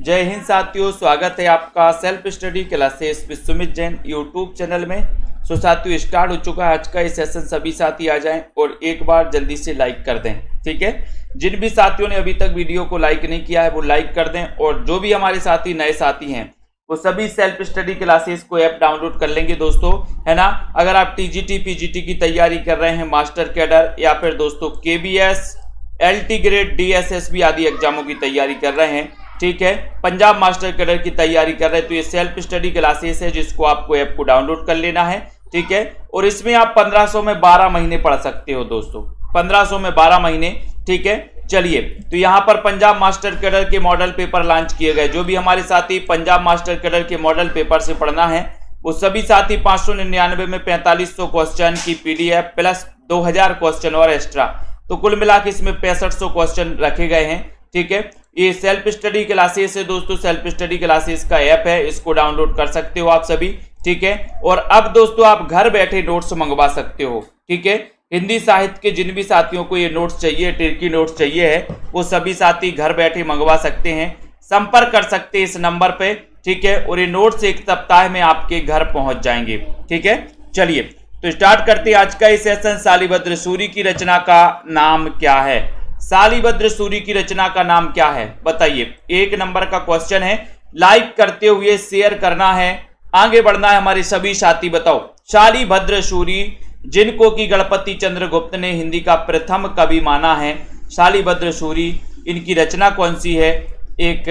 जय हिंद साथियों, स्वागत है आपका self study classes with Sumit Jain YouTube channel में। सो साथियों, स्टार्ट हो चुका है आज का ये सेशन। सभी साथी आ जाएं और एक बार जल्दी से लाइक कर दें, ठीक है। जिन भी साथियों ने अभी तक वीडियो को लाइक नहीं किया है वो लाइक कर दें, और जो भी हमारे साथी नए साथी हैं वो सभी सेल्फ स्टडी क्लासेस को ऐप डाउनलोड कर लेंगे दोस्तों, है ना। अगर आप टीजीटी पीजीटी की तैयारी कर रहे हैं, मास्टर कैडर या फिर दोस्तों केबीएस एलटी ग्रेड डीएसएसबी आदि एग्जामों की तैयारी कर रहे हैं, ठीक है, पंजाब मास्टर कैडर की तैयारी कर रहे हैं, तो ये सेल्फ स्टडी क्लासेस है जिसको आपको ऐप को डाउनलोड कर लेना है, ठीक है। और इसमें आप 1500 में 12 महीने पढ़ सकते हो दोस्तों, 1500 में 12 महीने, ठीक है। चलिए, तो यहाँ पर पंजाब मास्टर कैडर के मॉडल पेपर लॉन्च किए गए। जो भी हमारे साथी पंजाब मास्टर कैडर के मॉडल पेपर से पढ़ना है वो सभी साथी 599 में 4500 क्वेश्चन की पीडीएफ प्लस 2000 क्वेश्चन और एक्स्ट्रा, तो कुल मिला के इसमें 6500 क्वेश्चन रखे गए हैं, ठीक है। ये सेल्फ स्टडी क्लासेस है दोस्तों, सेल्फ स्टडी क्लासेस का ऐप है, इसको डाउनलोड कर सकते हो आप सभी, ठीक है। और अब दोस्तों आप घर बैठे नोट्स मंगवा सकते हो, ठीक है। हिंदी साहित्य के जिन भी साथियों को ये नोट्स चाहिए, टिर्की नोट्स चाहिए है, वो सभी साथी घर बैठे मंगवा सकते हैं, संपर्क कर सकते हैं इस नंबर पे, ठीक है। और ये नोट्स एक सप्ताह में आपके घर पहुंच जाएंगे, ठीक है। चलिए, तो स्टार्ट करते हैं आज का ये सेशन। शालिभद्र सूरी की रचना का नाम क्या है? शालिभद्र सूरी की रचना का नाम क्या है बताइए। 1 नंबर का क्वेश्चन है, लाइक करते हुए शेयर करना है, आगे बढ़ना है हमारे सभी साथी। बताओ, शालिभद्र सूरी जिनको कि गणपति चंद्रगुप्त ने हिंदी का प्रथम कवि माना है, शालिभद्र सूरी, इनकी रचना कौन सी है? एक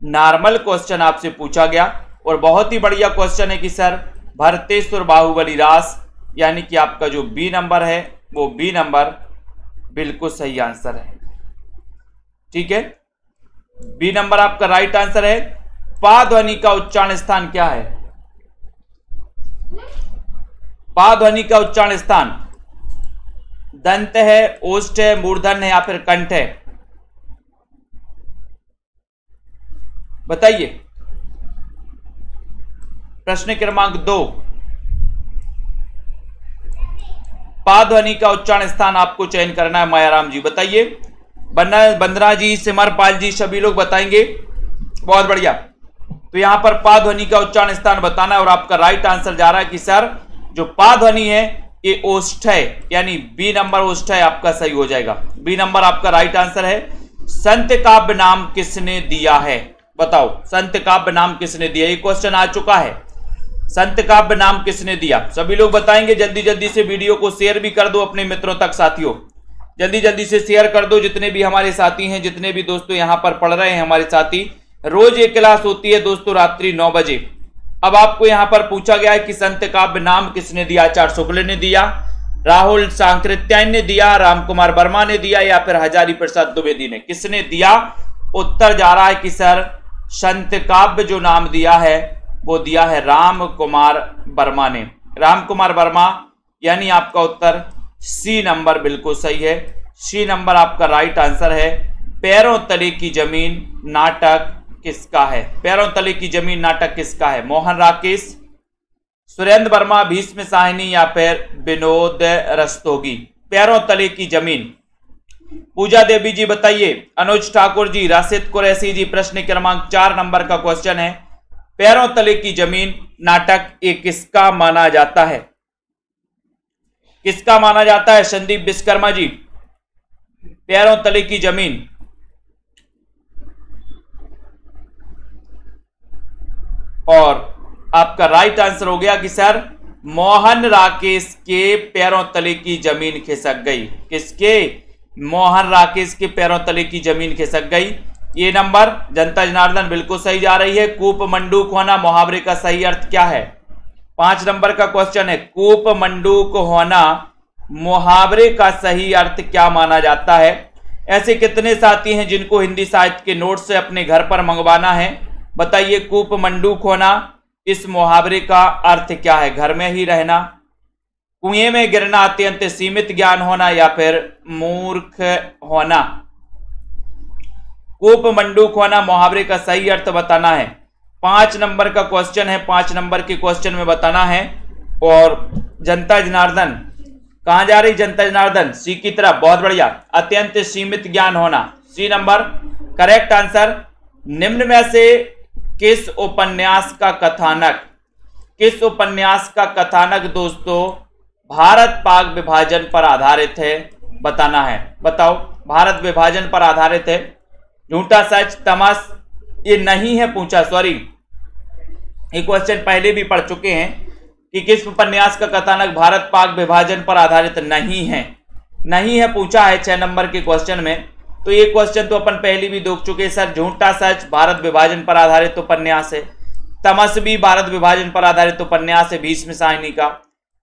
नॉर्मल क्वेश्चन आपसे पूछा गया और बहुत ही बढ़िया क्वेश्चन है कि सर भरतेश्वर बाहुबली रास, यानी कि आपका जो बी नंबर है वो बी नंबर बिल्कुल सही आंसर है, ठीक है। बी नंबर आपका राइट आंसर है। पा ध्वनि का उच्चारण स्थान क्या है? पा ध्वनि का उच्चारण स्थान दंत है, ओष्ठ है, मूर्धन्य है या फिर कंठ है? बताइए। प्रश्न क्रमांक 2, पा ध्वनि का उच्चारण स्थान आपको चयन करना है। मायाराम जी बताइए, बंदना जी, सिमरपाल जी, सभी लोग बताएंगे, बहुत बढ़िया। तो यहां पर पा ध्वनि का उच्चारण स्थान बताना है और आपका राइट आंसर जा रहा है कि सर जो पा ध्वनि है ये ओष्ठ है, यानी बी नंबर ओष्ठ है, आपका सही हो जाएगा। बी नंबर आपका राइट आंसर है। संत काव्य नाम किसने दिया है? बताओ, संत काव्य नाम किसने दिया? ये क्वेश्चन आ चुका है, संत काव्य नाम किसने दिया? सभी लोग बताएंगे। जल्दी जल्दी से वीडियो को शेयर भी कर दो अपने मित्रों तक साथियों, जल्दी जल्दी से शेयर कर दो। जितने भी हमारे साथी हैं, जितने भी दोस्तों यहाँ पर पढ़ रहे हैं हमारे साथी, रोज एक क्लास होती है दोस्तों रात्रि 9 बजे। अब आपको यहाँ पर पूछा गया है कि संत काव्य नाम किसने दिया? आचार्य शुक्ल ने दिया, राहुल सांकृत्यायन ने दिया, राम कुमार वर्मा ने दिया या फिर हजारी प्रसाद द्विवेदी ने? किसने दिया? उत्तर जा रहा है कि सर संत काव्य जो नाम दिया है वो दिया है राम कुमार वर्मा ने। राम कुमार वर्मा, यानी आपका उत्तर सी नंबर बिल्कुल सही है। सी नंबर आपका राइट आंसर है। पैरों तले की जमीन नाटक किसका है? पैरों तले की जमीन नाटक किसका है? मोहन राकेश, सुरेंद्र वर्मा, भीष्म साहनी या फिर विनोद रस्तोगी? पैरों तले की जमीन। पूजा देवी जी बताइए, अनुज ठाकुर जी, राशिद कुरैशी जी, प्रश्न क्रमांक 4 नंबर का क्वेश्चन है, पैरों तले की जमीन नाटक एक किसका माना जाता है? किसका माना जाता है? संदीप विश्वकर्मा जी, पैरों तले की जमीन। और आपका राइट आंसर हो गया कि सर मोहन राकेश के पैरों तले की जमीन खिसक गई। किसके? मोहन राकेश के पैरों तले की जमीन खिसक गई। ये नंबर जनता जनार्दन बिल्कुल सही जा रही है। कूप मंडूक होना मुहावरे का सही अर्थ क्या है? 5 नंबर का क्वेश्चन है, कूप मंडूक होना मुहावरे का सही अर्थ क्या माना जाता है? ऐसे कितने साथी हैं जिनको हिंदी साहित्य के नोट्स से अपने घर पर मंगवाना है? बताइए, कूप मंडूक होना इस मुहावरे का अर्थ क्या है? घर में ही रहना, कुएं में गिरना, अत्यंत सीमित ज्ञान होना या फिर मूर्ख होना? कूप मंडूक होना मुहावरे का सही अर्थ बताना है। 5 नंबर का क्वेश्चन है, 5 नंबर के क्वेश्चन में बताना है। और जनता जनार्दन कहां जा रही? जनता जनार्दन सी की तरफ, बहुत बढ़िया। अत्यंत सीमित ज्ञान होना, सी नंबर करेक्ट आंसर। निम्न में से किस उपन्यास का कथानक दोस्तों भारत पाक विभाजन पर आधारित है, बताना है। बताओ, भारत विभाजन पर आधारित है। झूठा सच तमस ये नहीं है पूछा, सॉरी ये क्वेश्चन पहले भी पढ़ चुके हैं कि किस उपन्यास का कथानक भारत पाक विभाजन पर आधारित नहीं है पूछा है 6 नंबर के क्वेश्चन में। तो ये क्वेश्चन तो अपन पहले भी देख चुके सर। झूठा सच भारत विभाजन पर आधारित उपन्यास है। तमस भी भारत विभाजन पर आधारित उपन्यास है, भीष्म साहनी का।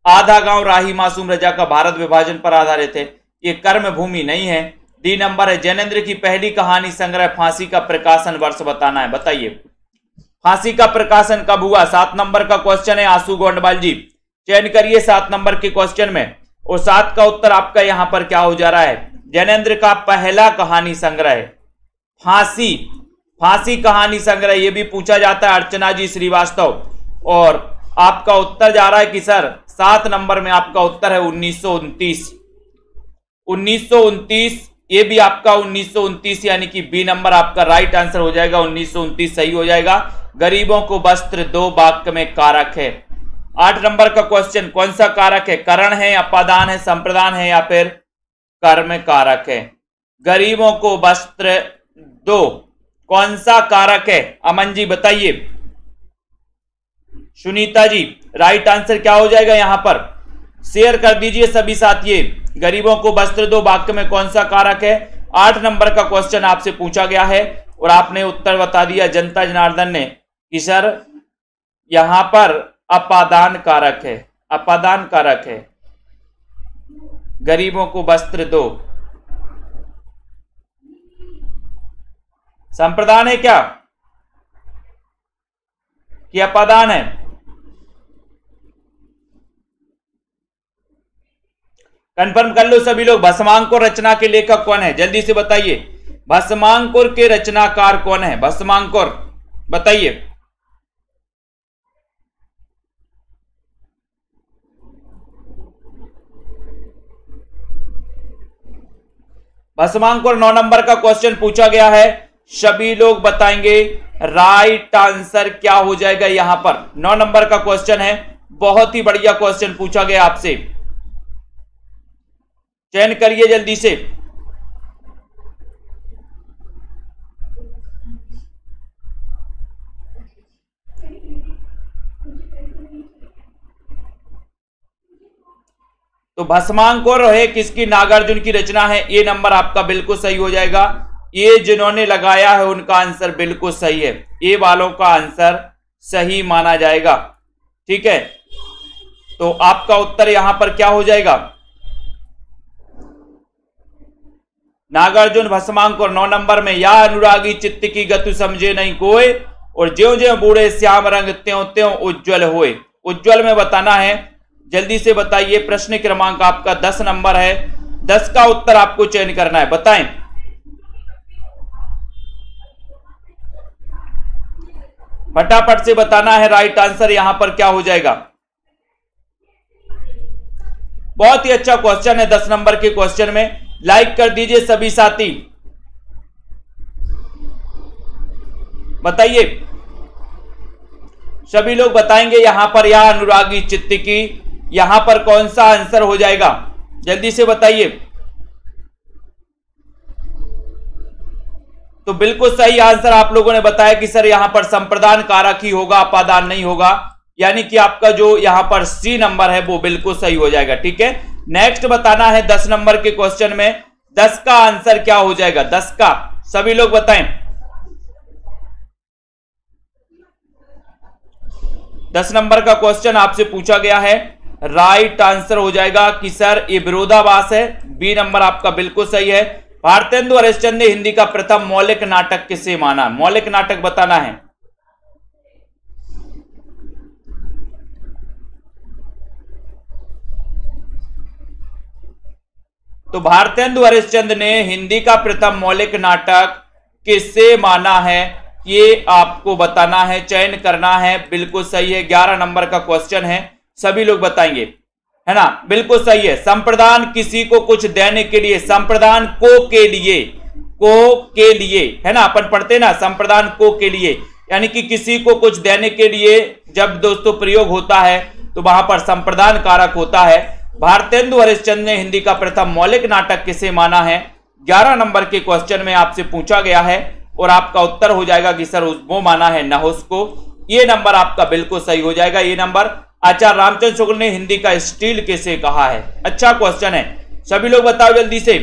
आधा गांव राही मासूम रजा का भारत विभाजन पर आधारित है, ये कर्म भूमि नहीं है। डी नंबर है जैनेन्द्र की पहली कहानी संग्रह फांसी का प्रकाशन वर्ष बताना है। बताइए फांसी का प्रकाशन कब हुआ? 7 नंबर का क्वेश्चन है आंसू गोंडवाल जी, चयन करिए 7 नंबर के क्वेश्चन में। और 7 का उत्तर आपका यहां पर क्या हो जा रहा है? जैनेन्द्र का पहला कहानी संग्रह है फांसी कहानी संग्रह, ये भी पूछा जाता है अर्चना जी श्रीवास्तव। और आपका उत्तर जा रहा है कि सर 7 नंबर में आपका उत्तर है 1929। ये भी आपका 1929 यानी कि बी नंबर आपका राइट आंसर हो जाएगा। 1929 सही हो जाएगा। गरीबों को वस्त्र 2 वाक्य में कारक है। 8 नंबर का क्वेश्चन, कौन सा कारक है? करण है, अपादान है, संप्रदान है या फिर कर्म कारक है? गरीबों को वस्त्र 2 कौन सा कारक है? अमन जी बताइए। सुनीता जी राइट आंसर क्या हो जाएगा? यहां पर शेयर कर दीजिए सभी साथी। गरीबों को वस्त्र 2 वाक्य में कौन सा कारक है? 8 नंबर का क्वेश्चन आपसे पूछा गया है और आपने उत्तर बता दिया जनता जनार्दन ने कि सर यहां पर अपादान कारक है। गरीबों को वस्त्र 2 संप्रदान है क्या कि अपादान है? कंफर्म कर लो सभी लोग। भस्मांकुर रचना के लेखक कौन है? जल्दी से बताइए। भस्मांकुर के रचनाकार कौन है? भस्मांकुर बताइए। भस्मांकुर 9 नंबर का क्वेश्चन पूछा गया है, सभी लोग बताएंगे राइट आंसर क्या हो जाएगा। यहां पर 9 नंबर का क्वेश्चन है, बहुत ही बढ़िया क्वेश्चन पूछा गया आपसे, चयन करिए जल्दी से। तो भस्मांकुर है किसकी? नागार्जुन की रचना है। ये नंबर आपका बिल्कुल सही हो जाएगा। ये जिन्होंने लगाया है उनका आंसर बिल्कुल सही है। ये वालों का आंसर सही माना जाएगा। ठीक है, तो आपका उत्तर यहां पर क्या हो जाएगा? नागार्जुन भस्मांकुर 9 नंबर में। या अनुरागी चित्त की गतु समझे नहीं कोई, और ज्यों ज्यों बूढ़े श्याम रंग त्यों त्यों उज्जवल होए। उज्जवल में बताना है, जल्दी से बताइए। प्रश्न क्रमांक आपका 10 नंबर है। 10 का उत्तर आपको चयन करना है, बताएं। फटाफट से बताना है राइट आंसर यहां पर क्या हो जाएगा। बहुत ही अच्छा क्वेश्चन है 10 नंबर के क्वेश्चन में। लाइक कर दीजिए सभी साथी, बताइए। सभी लोग बताएंगे यहां पर या अनुरागी चित्त की, यहां पर कौन सा आंसर हो जाएगा? जल्दी से बताइए। तो बिल्कुल सही आंसर आप लोगों ने बताया कि सर यहां पर संप्रदान कारक ही होगा, अपादान नहीं होगा, यानी कि आपका जो यहां पर सी नंबर है वो बिल्कुल सही हो जाएगा। ठीक है, नेक्स्ट बताना है 10 नंबर के क्वेश्चन में 10 का आंसर क्या हो जाएगा? 10 का सभी लोग बताएं। 10 नंबर का क्वेश्चन आपसे पूछा गया है, राइट आंसर हो जाएगा कि सर ये विरोधाभास है। बी नंबर आपका बिल्कुल सही है। भारतेंदु हरिश्चंद्र ने हिंदी का प्रथम मौलिक नाटक किसे माना? मौलिक नाटक बताना है। तो भारतेंदु हरिश्चंद्र ने हिंदी का प्रथम मौलिक नाटक किसे माना है, ये आपको बताना है, चयन करना है। बिल्कुल सही है, 11 नंबर का क्वेश्चन है, सभी लोग बताएंगे, है ना? बिल्कुल सही है। संप्रदान किसी को कुछ देने के लिए, संप्रदान को के लिए, को के लिए, है ना, अपन पढ़ते ना संप्रदान को के लिए, यानी कि किसी को कुछ देने के लिए जब दोस्तों प्रयोग होता है तो वहां पर संप्रदान कारक होता है। भारतेंदु हरिश्चंद्र ने हिंदी का प्रथम मौलिक नाटक किसे माना है? 11 नंबर के क्वेश्चन में आपसे पूछा गया है और आपका उत्तर हो जाएगा कि सर वो माना है नहुस को। ये नंबर आपका बिल्कुल सही हो जाएगा। ये नंबर आचार्य रामचंद्र शुक्ल ने हिंदी का स्टील किसे कहा है? अच्छा क्वेश्चन है, सभी लोग बताओ जल्दी से,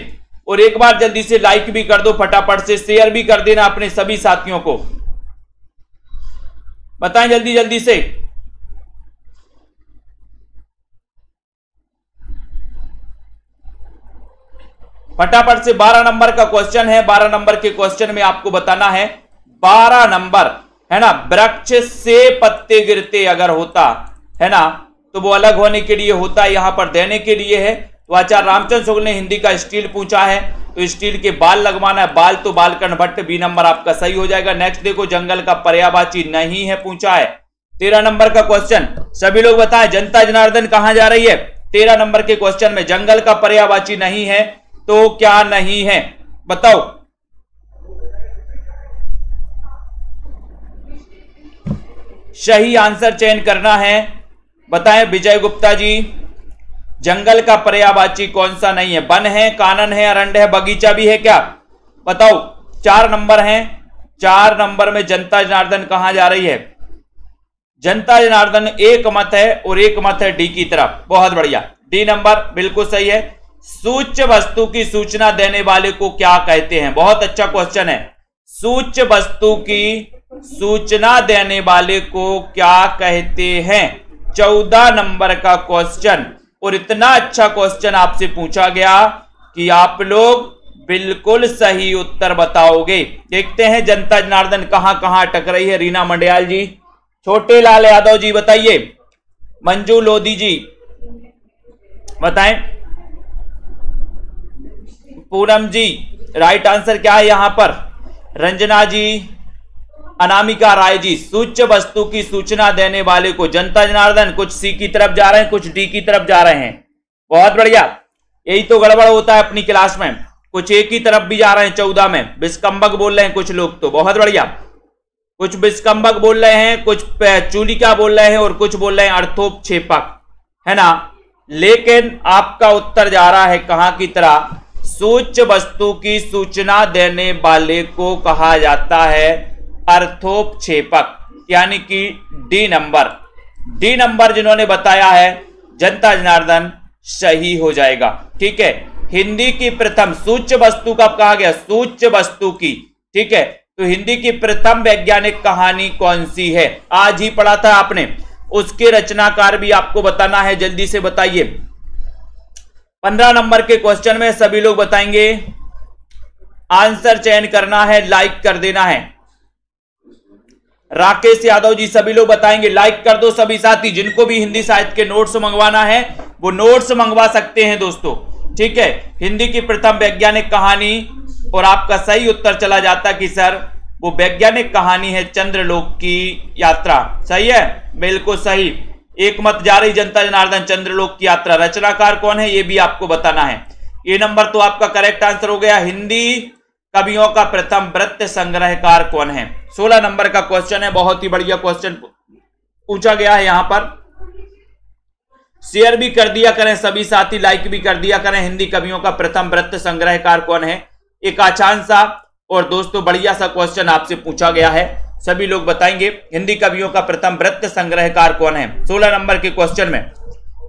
और एक बार जल्दी से लाइक भी कर दो, फटाफट से शेयर भी कर देना अपने सभी साथियों को। बताएं जल्दी जल्दी से। फटाफट से 12 नंबर का क्वेश्चन है। 12 नंबर के क्वेश्चन में आपको बताना है, 12 नंबर है ना, वृक्ष से पत्ते गिरते अगर होता है ना तो वो अलग होने के लिए होता है, यहां पर देने के लिए है। तो आचार्य रामचंद्र शुक्ल ने हिंदी का स्टील पूछा है, तो स्टील के बाल लगवाना है, बाल तो बालकर्ण भट्ट, बी नंबर आपका सही हो जाएगा। नेक्स्ट देखो, जंगल का पर्यायवाची नहीं है पूछा है। 13 नंबर का क्वेश्चन, सभी लोग बताएं जनता जनार्दन कहां जा रही है? 13 नंबर के क्वेश्चन में जंगल का पर्यायवाची नहीं है तो क्या नहीं है बताओ। सही आंसर चयन करना है, बताएं विजय गुप्ता जी। जंगल का पर्यायवाची कौन सा नहीं है? वन है, कानन है, अरण्य है, बगीचा भी है क्या? बताओ। 4 नंबर है, 4 नंबर में जनता जनार्दन कहां जा रही है? जनता जनार्दन एक मत है और एक मत है डी की तरफ। बहुत बढ़िया, डी नंबर बिल्कुल सही है। सूच्य वस्तु की सूचना देने वाले को क्या कहते हैं? बहुत अच्छा क्वेश्चन है। सूच्य वस्तु की सूचना देने वाले को क्या कहते हैं? 14 नंबर का क्वेश्चन, और इतना अच्छा क्वेश्चन आपसे पूछा गया कि आप लोग बिल्कुल सही उत्तर बताओगे। देखते हैं जनता जनार्दन कहां कहां अटक रही है। रीना मंडियाल जी, छोटे लाल यादव जी बताइए, मंजू लोधी जी बताएं, पूनम जी राइट आंसर क्या है यहां पर? रंजना जी, अनामिका राय जी, सूच्य वस्तु की सूचना देने वाले को जनता जनार्दन कुछ सी की तरफ जा रहे हैं, कुछ डी की तरफ जा रहे हैं। बहुत बढ़िया, यही तो गड़बड़ होता है अपनी क्लास में, कुछ एक ही तरफ भी जा रहे हैं। 14 में विस्कंबक बोल रहे हैं कुछ लोग, तो बहुत बढ़िया, कुछ विस्कंबक बोल रहे हैं, कुछ चूलिका बोल रहे हैं और कुछ बोल रहे हैं अर्थोपक्षेपक, है ना। लेकिन आपका उत्तर जा रहा है कहां की तरह? सूच्य वस्तु की सूचना देने वाले को कहा जाता है अर्थोपक्षेपक, यानी कि डी नंबर। डी नंबर जिन्होंने बताया है जनता जनार्दन सही हो जाएगा। ठीक है, हिंदी की प्रथम सूच्य वस्तु कब कहा गया? सूच्य वस्तु की। ठीक है, तो हिंदी की प्रथम वैज्ञानिक कहानी कौन सी है? आज ही पढ़ा था आपने, उसके रचनाकार भी आपको बताना है, जल्दी से बताइए। 15 नंबर के क्वेश्चन में सभी लोग बताएंगे, आंसर चयन करना है, लाइक कर देना है। राकेश यादव जी, सभी लोग बताएंगे, लाइक कर दो सभी साथी। जिनको भी हिंदी साहित्य के नोट्स मंगवाना है वो नोट्स मंगवा सकते हैं दोस्तों। ठीक है, हिंदी की प्रथम वैज्ञानिक कहानी, और आपका सही उत्तर चला जाता कि सर वो वैज्ञानिक कहानी है चंद्रलोक की यात्रा। सही है, बिल्कुल सही। एक मत जा रही जनता जनार्दन, चंद्रलोक की यात्रा। रचनाकार कौन है ये भी आपको बताना है। ये नंबर तो आपका करेक्ट आंसर हो गया। हिंदी कवियों का प्रथम वृत्त संग्रहकार कौन है? 16 नंबर का क्वेश्चन है, बहुत ही बढ़िया क्वेश्चन पूछा गया है। यहां पर शेयर भी कर दिया करें सभी साथी, लाइक भी कर दिया करें। हिंदी कवियों का प्रथम वृत्त संग्रहकार कौन है? एक आसान सा और दोस्तों बढ़िया सा क्वेश्चन आपसे पूछा गया है, सभी लोग बताएंगे हिंदी कवियों का प्रथम वृत्त संग्रहकार कौन है 16 नंबर के क्वेश्चन में।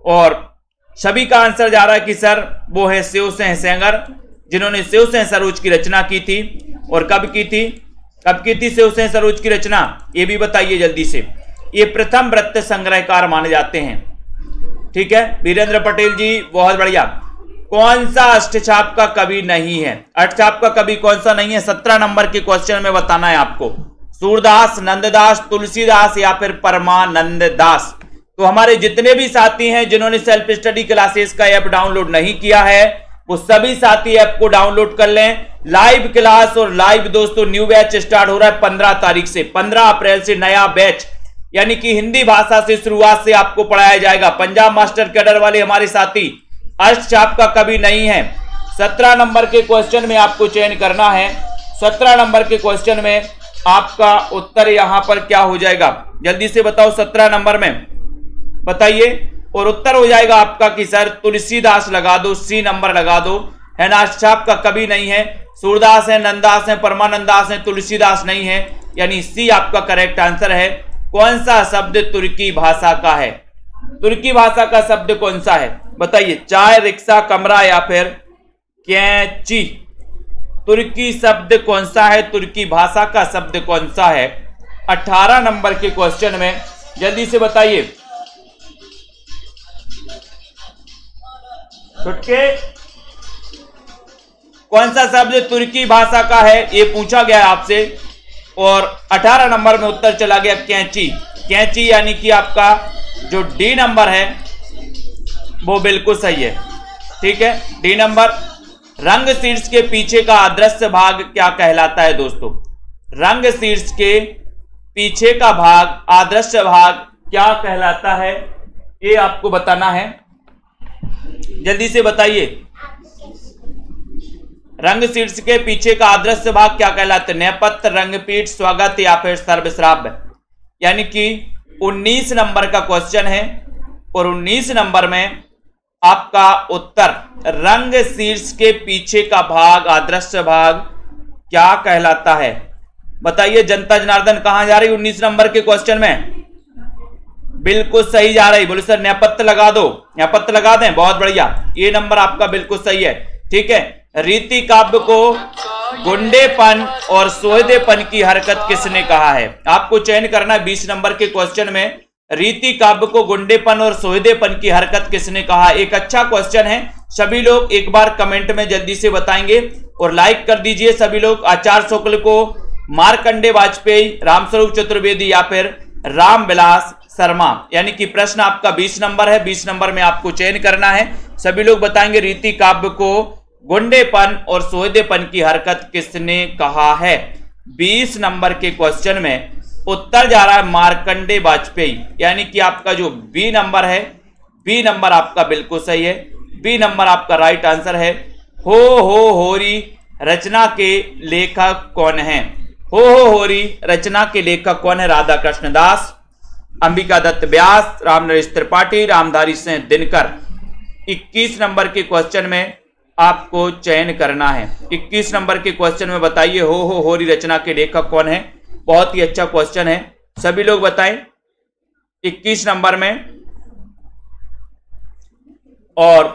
और सभी का आंसर जा रहा है कि सर वो है शिवसिंह सेंगर, जिन्होंने शिवसिंह सरोज की रचना की थी। और कब की थी? कब की थी शिवसिंह सरोज की रचना, ये भी बताइए जल्दी से। ये प्रथम वृत्त संग्रहकार माने जाते हैं। ठीक है, वीरेंद्र पटेल जी बहुत बढ़िया। कौन सा अष्टछाप का कवि नहीं है? अष्टछाप का कवि कौन सा नहीं है? 17 नंबर के क्वेश्चन में बताना है आपको। सूरदास, नंददास, तुलसीदास या फिर परमानंद दास। तो हमारे जितने भी साथी हैं जिन्होंने सेल्फ स्टडी क्लासेस का ऐप डाउनलोड नहीं किया है, वो सभी साथी ऐप को डाउनलोड कर लें। लाइव क्लास और लाइव दोस्तों न्यू बैच स्टार्ट हो रहा है 15 तारीख से। 15 अप्रैल से नया बैच, यानी कि हिंदी भाषा से शुरुआत से आपको पढ़ाया जाएगा। पंजाब मास्टर कैडर वाले हमारे साथी अष्टछाप का कवि नहीं है, 17 नंबर के क्वेश्चन में आपको चयन करना है। 17 नंबर के क्वेश्चन में आपका उत्तर यहां पर क्या हो जाएगा, जल्दी से बताओ। 17 नंबर में बताइए, और उत्तर हो जाएगा आपका कि सर तुलसीदास लगा दो, सी नंबर लगा दो, है ना। छाप का कभी नहीं है, सूरदास है, नंदास है, परमानंदास है, तुलसीदास नहीं है, यानी सी आपका करेक्ट आंसर है। कौन सा शब्द तुर्की भाषा का है? तुर्की भाषा का शब्द कौन सा है बताइए? चाय, रिक्शा, कमरा या फिर कैंची? तुर्की शब्द कौन सा है? तुर्की भाषा का शब्द कौन सा है? 18 नंबर के क्वेश्चन में जल्दी से बताइए। छुटके कौन सा शब्द तुर्की भाषा का है, ये पूछा गया आपसे। और 18 नंबर में उत्तर चला गया कैंची। कैंची यानी कि आपका जो डी नंबर है वो बिल्कुल सही है, ठीक है, डी नंबर। रंग शीर्ष के पीछे का अदृश्य भाग क्या कहलाता है दोस्तों? रंग शीर्ष के पीछे का भाग, अदृश्य भाग क्या कहलाता है, ये आपको बताना है। जल्दी से बताइए। रंग शीर्ष के पीछे का अदृश्य भाग क्या कहलाता है? नेपथ्य, रंगपीठ, स्वागत या फिर सर्वश्राव्य? यानी कि 19 नंबर का क्वेश्चन है और 19 नंबर में आपका उत्तर रंग शीर्ष के पीछे का भाग, अदृश्य भाग क्या कहलाता है? बताइए। जनता जनार्दन कहां जा रही 19 नंबर के क्वेश्चन में? बिल्कुल सही जा रही। बोले सर नेपथ्य लगा दो, नेपथ्य लगा दें, बहुत बढ़िया, ये नंबर आपका बिल्कुल सही है, ठीक है। रीति काव्य को गुंडेपन और सोहदेपन की हरकत किसने कहा है? आपको चयन करना है 20 नंबर के क्वेश्चन में। रीति काव्य को गुंडेपन और सोहदेपन की हरकत किसने कहा? एक अच्छा क्वेश्चन है। सभी लोग एक बार कमेंट में जल्दी से बताएंगे और लाइक कर दीजिए सभी लोग। आचार्य शुक्ल को, मार्कंडे वाजपेयी, रामस्वरूप चतुर्वेदी या फिर रामविलास शर्मा? यानी कि प्रश्न आपका 20 नंबर है। 20 नंबर में आपको चयन करना है। सभी लोग बताएंगे रीति काव्य को गुंडेपन और सोहदेपन की हरकत किसने कहा है? 20 नंबर के क्वेश्चन में उत्तर जा रहा है मार्कंडे वाजपेयी, यानी कि आपका जो बी नंबर है, बी नंबर आपका बिल्कुल सही है। बी नंबर आपका राइट आंसर है। हो होरी रचना के लेखक कौन है? हो होरी रचना के लेखक कौन है? राधा कृष्ण दास, अंबिका दत्त व्यास, रामनरेश त्रिपाठी, रामधारी सिंह दिनकर? 21 नंबर के क्वेश्चन में आपको चयन करना है। 21 नंबर के क्वेश्चन में बताइए हो होरी रचना के लेखक कौन है? बहुत ही अच्छा क्वेश्चन है, सभी लोग बताएं 21 नंबर में। और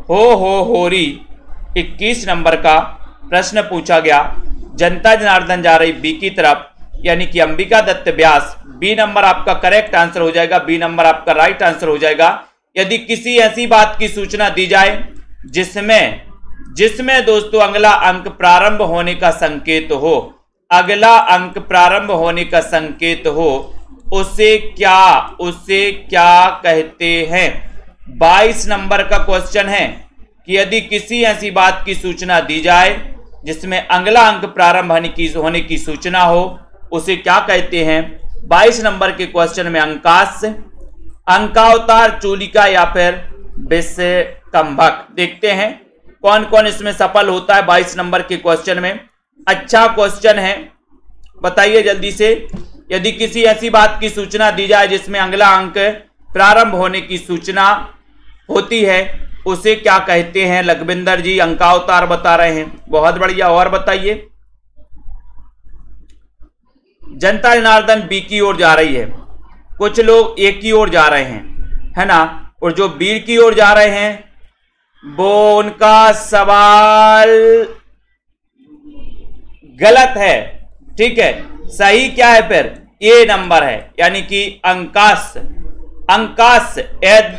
हो होरी 21 नंबर का प्रश्न पूछा गया। जनता जनार्दन जा रही बी की तरफ, यानी कि अंबिका दत्त व्यास। बी नंबर आपका करेक्ट आंसर हो जाएगा, बी नंबर आपका राइट आंसर हो जाएगा। यदि किसी ऐसी बात की सूचना दी जाए जिसमें दोस्तों अगला अंक प्रारंभ होने का संकेत हो, अगला अंक प्रारंभ होने का संकेत हो, उसे क्या कहते हैं? 22 नंबर का क्वेश्चन है कि यदि किसी ऐसी बात की सूचना दी जाए जिसमें अगला अंक प्रारंभ होने की सूचना हो, उसे क्या कहते हैं? 22 नंबर के क्वेश्चन में अंकाश, अंकावतार, चूलिका या फिर विषकंभक? देखते हैं कौन कौन इसमें सफल होता है 22 नंबर के क्वेश्चन में। अच्छा क्वेश्चन है, बताइए जल्दी से। यदि किसी ऐसी बात की सूचना दी जाए जिसमें अगला अंक प्रारंभ होने की सूचना होती है, उसे क्या कहते हैं? लखविंदर जी अंकावतार बता रहे हैं, बहुत बढ़िया। और बताइए। जनता जनार्दन बी की ओर जा रही है, कुछ लोग ए की ओर जा रहे हैं, है ना। और जो बी की ओर जा रहे हैं वो उनका सवाल गलत है, ठीक है। सही क्या है फिर? ए नंबर है, यानी कि अंकाश। अंकाश,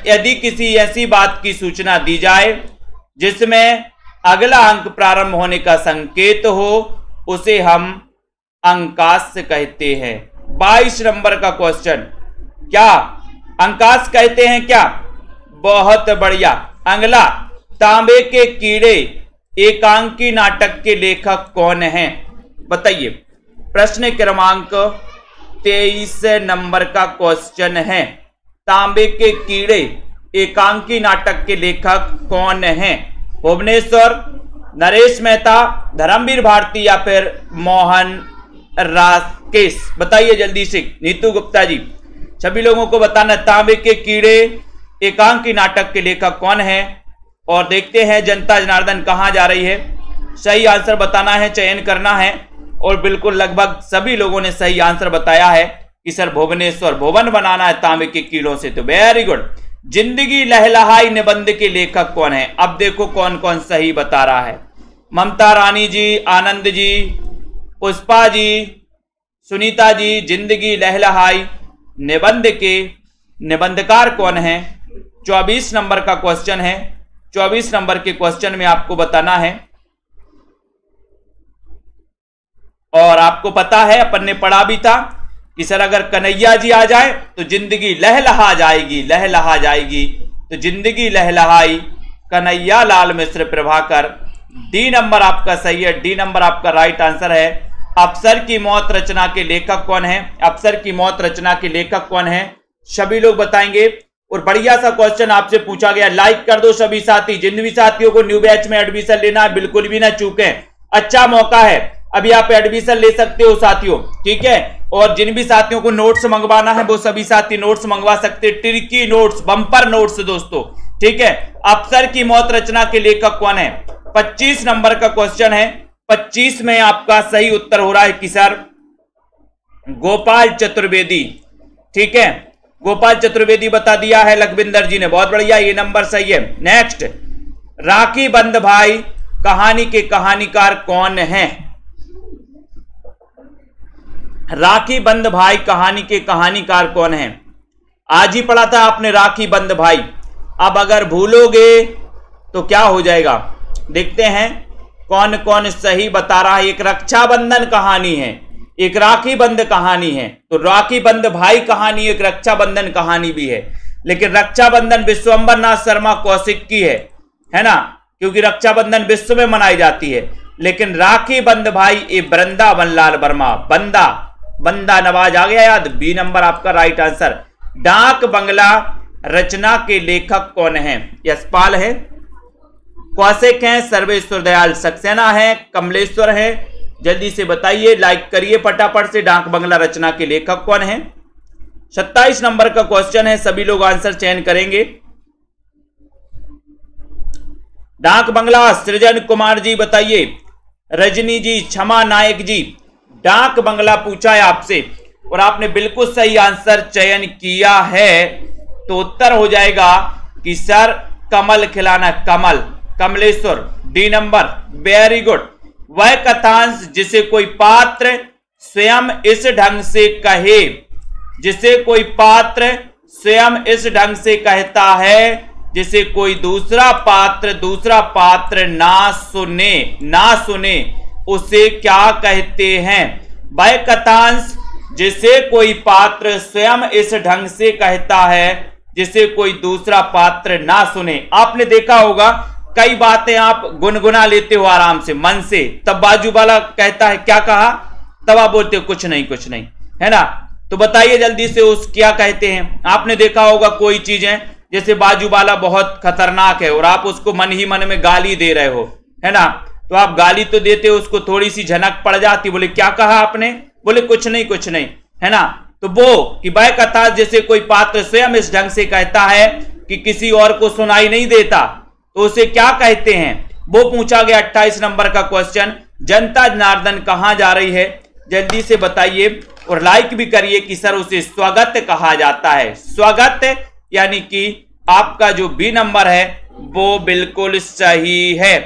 यदि किसी ऐसी बात की सूचना दी जाए जिसमें अगला अंक प्रारंभ होने का संकेत हो, उसे हम अंकाश कहते हैं। 22 नंबर का क्वेश्चन, क्या अंकाश कहते हैं क्या? बहुत बढ़िया। अगला, तांबे के कीड़े एकांकी नाटक के लेखक कौन हैं? बताइए। प्रश्न क्रमांक 23 नंबर का क्वेश्चन है, तांबे के कीड़े एकांकी नाटक के लेखक कौन हैं? भुवनेश्वर, नरेश मेहता, धर्मवीर भारती या फिर मोहन राकेश? बताइए जल्दी से। नीतू गुप्ता जी, सभी लोगों को बताना तांबे के कीड़े एकांकी नाटक के लेखक कौन है। और देखते हैं जनता जनार्दन कहां जा रही है। सही आंसर बताना है, चयन करना है। और बिल्कुल लगभग सभी लोगों ने सही आंसर बताया है कि सर भुवनेश्वर, भुवन बनाना है तांबे के कीड़ों से। तो वेरी गुड। जिंदगी लहलहाई निबंध के लेखक कौन है? अब देखो कौन कौन सही बता रहा है। ममता रानी जी, आनंद जी, पुष्पा जी, सुनीता जी। जिंदगी लहलहाई निबंध के निबंधकार कौन है? 24 नंबर का क्वेश्चन है। 24 नंबर के क्वेश्चन में आपको बताना है। और आपको पता है, अपन ने पढ़ा भी था कि सर अगर कन्हैया जी आ जाए तो जिंदगी लहलहा जाएगी, लहलहा जाएगी। तो जिंदगी लहलहाई कन्हैया लाल मिश्र प्रभाकर। डी नंबर आपका सही है, डी नंबर आपका राइट आंसर है। अफसर की मौत रचना के लेखक कौन है? अफसर की मौत रचना के लेखक कौन है? सभी लोग बताएंगे। और बढ़िया सा क्वेश्चन आपसे पूछा गया, लाइक कर दो सभी साथी। जिन भी साथियों को न्यू बैच में एडमिशन लेना है बिल्कुल भी ना चूकें, अच्छा मौका है, अभी आप एडमिशन ले सकते हो साथियों, ठीक है। और जिन भी साथियों को नोट्स मंगवाना है वो सभी साथी नोट्स मंगवा सकते हैं, ट्रिकी नोट्स, बम्पर नोट्स दोस्तों, ठीक है। अफसर की मौत रचना के लेखक कौन है? 25 नंबर का क्वेश्चन है। 25 में आपका सही उत्तर हो रहा है कि सर गोपाल चतुर्वेदी, ठीक है। गोपाल चतुर्वेदी बता दिया है लखविंदर जी ने, बहुत बढ़िया, ये नंबर सही है। नेक्स्ट, राखी बंद भाई कहानी के कहानीकार कौन है? राखी बंद भाई कहानी के कहानीकार कौन है? आज ही पढ़ा था आपने राखी बंद भाई। अब अगर भूलोगे तो क्या हो जाएगा, देखते हैं कौन कौन सही बता रहा है। एक रक्षाबंधन कहानी है, एक राखी बंद कहानी है। तो राखी बंद भाई कहानी एक रक्षाबंधन कहानी भी है, लेकिन रक्षाबंधन विश्वंबर नाथ शर्मा कौशिक की है ना, क्योंकि रक्षाबंधन विश्व में मनाई जाती है। लेकिन राखी बंद भाई ये वृंदावन लाल वर्मा, बंदा नवाज आ गया याद। बी नंबर आपका राइट आंसर। डाक बंगला रचना के लेखक कौन है? यशपाल है, कौशिक हैं, सर्वेश्वर दयाल सक्सेना है, कमलेश्वर है? जल्दी से बताइए, लाइक करिए फटाफट से। डाक बंगला रचना के लेखक कौन है? 27 नंबर का क्वेश्चन है, सभी लोग आंसर चयन करेंगे। डाक बंगला सृजन कुमार जी बताइए, रजनी जी, क्षमा नायक जी। डाक बंगला पूछा है आपसे और आपने बिल्कुल सही आंसर चयन किया है, तो उत्तर हो जाएगा कि सर कमल खिलाना, कमल, Kamleshwar. D number, very good. वह कथांश जिसे कोई पात्र स्वयं इस ढंग से कहे, जिसे कोई पात्र स्वयं इस ढंग से कहता है जिसे कोई दूसरा पात्र ना सुने, उसे क्या कहते हैं? वह कथांश जिसे कोई पात्र स्वयं इस ढंग से कहता है जिसे कोई दूसरा पात्र ना सुने। आपने देखा होगा कई बातें आप गुनगुना लेते हो आराम से, मन से, तब बाजू वाला कहता है क्या कहा, तब आप बोलते हो कुछ नहीं, है ना। तो बताइए जल्दी से उस क्या कहते हैं। आपने देखा होगा कोई चीजें, जैसे बाजू वाला बहुत खतरनाक है और आप उसको मन ही मन में गाली दे रहे हो, है ना, तो आप गाली तो देते हो, उसको थोड़ी सी झनक पड़ जाती, बोले क्या कहा आपने, बोले कुछ नहीं, है ना। तो वो कि वह कथा जैसे कोई पात्र स्वयं इस ढंग से कहता है कि किसी और को सुनाई नहीं देता, तो उसे क्या कहते हैं, वो पूछा गया। 28 नंबर का क्वेश्चन। जनता जनार्दन कहां जा रही है? जल्दी से बताइए और लाइक भी करिए कि सर उसे स्वागत कहा जाता है। स्वागत यानी कि आपका जो बी नंबर है वो बिल्कुल सही है,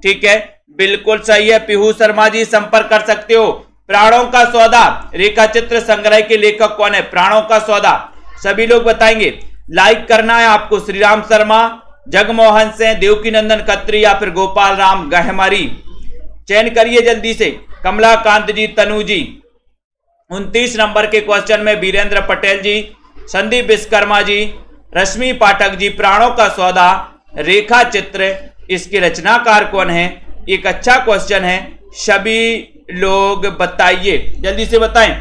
ठीक है, बिल्कुल सही है। पीहू शर्मा जी संपर्क कर सकते हो। प्राणों का सौदा रेखा चित्र संग्रह के लेखक कौन है? प्राणों का सौदा, सभी लोग बताएंगे। लाइक करना है आपको। श्रीराम शर्मा, जगमोहन सिंह, देवकी नंदन खत्री या फिर गोपाल राम गहमरी? चयन करिए जल्दी से। कमलाकांत जी, तनु जी। 29 नंबर के क्वेश्चन में वीरेंद्र पटेल जी, संदीप विश्वकर्मा जी, रश्मि पाठक जी। प्राणों का सौदा रेखा चित्र, इसके रचनाकार कौन है? एक अच्छा क्वेश्चन है, सभी लोग बताइए, जल्दी से बताएं।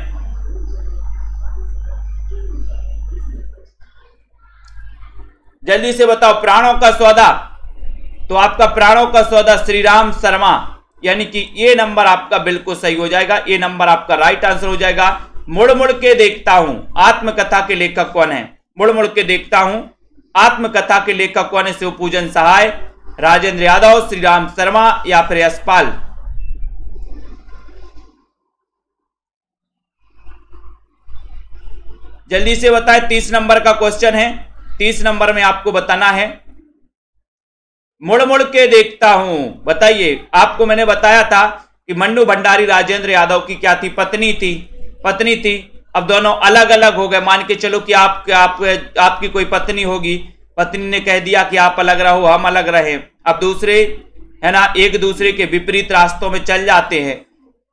जल्दी से बताओ, प्राणों का सौदा तो आपका प्राणों का सौदा श्री राम शर्मा, यानी कि ये नंबर आपका बिल्कुल सही हो जाएगा, ये नंबर आपका राइट आंसर हो जाएगा। मुड़ मुड़ के देखता हूं आत्मकथा के लेखक कौन है? मुड़ मुड़ के देखता हूं आत्मकथा के लेखक कौन है? शिवपूजन सहाय, राजेंद्र यादव, श्री राम शर्मा या फिर यशपाल? जल्दी से बताएं, 30 नंबर का क्वेश्चन है, 30 नंबर में आपको बताना है। मुड़ मुड़ के देखता हूं, बताइए। आपको मैंने बताया था कि मन्नू भंडारी राजेंद्र यादव की क्या थी? पत्नी थी। अब दोनों अलग अलग हो गए। मान के चलो कि आपकी कोई पत्नी होगी, पत्नी ने कह दिया कि आप अलग रहो, हम अलग रहे। अब दूसरे है ना, एक दूसरे के विपरीत रास्तों में चल जाते हैं,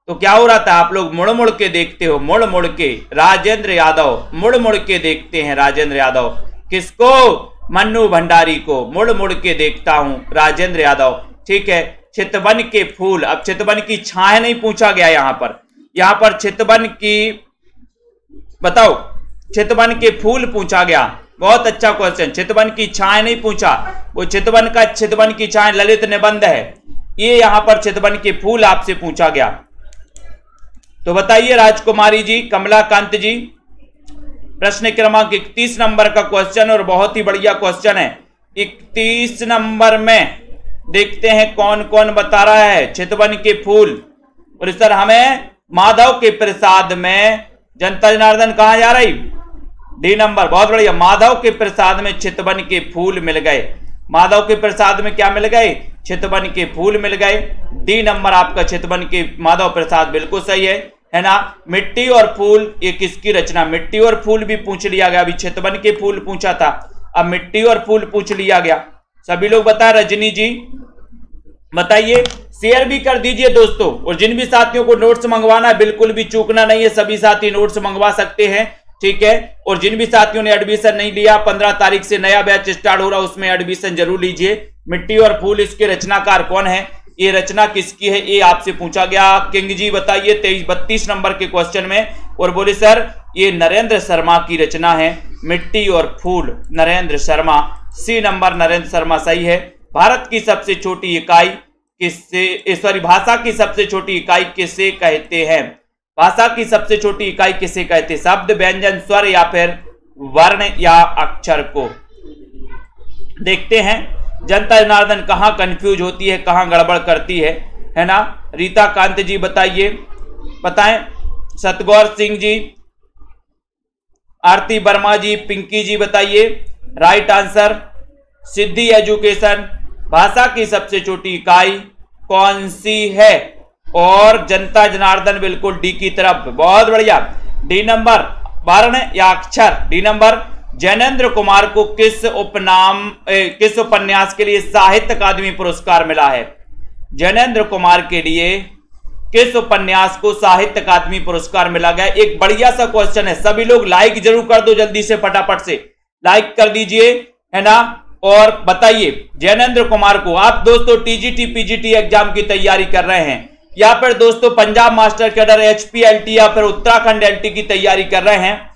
तो क्या हो रहा था? आप लोग मुड़ मुड़ के देखते हो, मुड़ मुड़ के। राजेंद्र यादव, मुड़ मुड़ के देखते हैं राजेंद्र यादव। किसको? मन्नू भंडारी को। मुड़ मुड़ के देखता हूं राजेंद्र यादव। ठीक है। चितवन के फूल, अब चितवन की छाए नहीं पूछा गया यहां पर चितवन की, बताओ, चितवन के फूल पूछा गया। बहुत अच्छा क्वेश्चन। चितवन की छाए नहीं पूछा, वो चितवन की छाए ललित निबंध है, ये यहां पर चितवन के फूल आपसे पूछा गया। तो बताइए राजकुमारी जी, कमलाकांत जी, प्रश्न क्रमांक 31 नंबर का क्वेश्चन, और बहुत ही बढ़िया क्वेश्चन है। 31 नंबर में देखते हैं कौन कौन बता रहा है। चितवन के फूल, और सर हमें माधव के प्रसाद में जनता जनार्दन कहां जा रही? D number. बहुत बढ़िया। माधव के प्रसाद में चितवन के फूल मिल गए। माधव के प्रसाद में क्या मिल गए? चितवन के फूल मिल गए। डी नंबर आपका चितवन के माधव प्रसाद बिल्कुल सही है ना। मिट्टी और फूल, ये किसकी रचना? मिट्टी और फूल भी पूछ लिया गया। अभी चितवन के फूल पूछा था, अब मिट्टी और फूल पूछ लिया गया। सभी लोग बताएं। रजनी जी बताइए, शेयर भी कर दीजिए दोस्तों, और जिन भी साथियों को नोट्स मंगवाना है बिल्कुल भी चूकना नहीं है, सभी साथी नोट्स मंगवा सकते हैं। ठीक है। और जिन भी साथियों ने एडमिशन नहीं लिया, 15 तारीख से नया बैच स्टार्ट हो रहा है, उसमें एडमिशन जरूर लीजिए। मिट्टी और फूल, इसके रचनाकार कौन है? ये रचना किसकी है? ये आपसे पूछा गया। किंग जी बताइए 32 नंबर के क्वेश्चन में, और बोले सर ये नरेंद्र शर्मा की रचना है, मिट्टी और फूल, नरेंद्र शर्मा। सी नंबर नरेंद्र शर्मा सही है। भारत की सबसे छोटी इकाई भाषा की सबसे छोटी इकाई किसे कहते हैं? भाषा की सबसे छोटी इकाई किसे कहते हैं? शब्द, व्यंजन, स्वर या फिर वर्ण या अक्षर को? देखते हैं जनता जनार्दन कहां कंफ्यूज होती है, कहां गड़बड़ करती है ना। रीता कांत जी बताएं। सतगौर सिंह जी, आरती वर्मा जी, पिंकी जी बताइए राइट आंसर। सिद्धि एजुकेशन, भाषा की सबसे छोटी इकाई कौन सी है? और जनता जनार्दन बिल्कुल डी की तरफ। बहुत बढ़िया। डी नंबर, वर्ण या अक्षर? D number. जैनेन्द्र कुमार को किस उपन्यास के लिए साहित्य अकादमी पुरस्कार मिला है? जैनेन्द्र कुमार के लिए किस उपन्यास को साहित्य अकादमी पुरस्कार मिला गया? एक बढ़िया सा क्वेश्चन है। सभी लोग लाइक जरूर कर दो, जल्दी से फटाफट से लाइक कर दीजिए, है ना। और बताइए जैनेन्द्र कुमार को, आप दोस्तों टीजीटी पीजीटी एग्जाम की तैयारी कर रहे हैं, या फिर दोस्तों पंजाब मास्टर कैडर एचपीएलटी या फिर उत्तराखंड एलटी की तैयारी कर रहे हैं,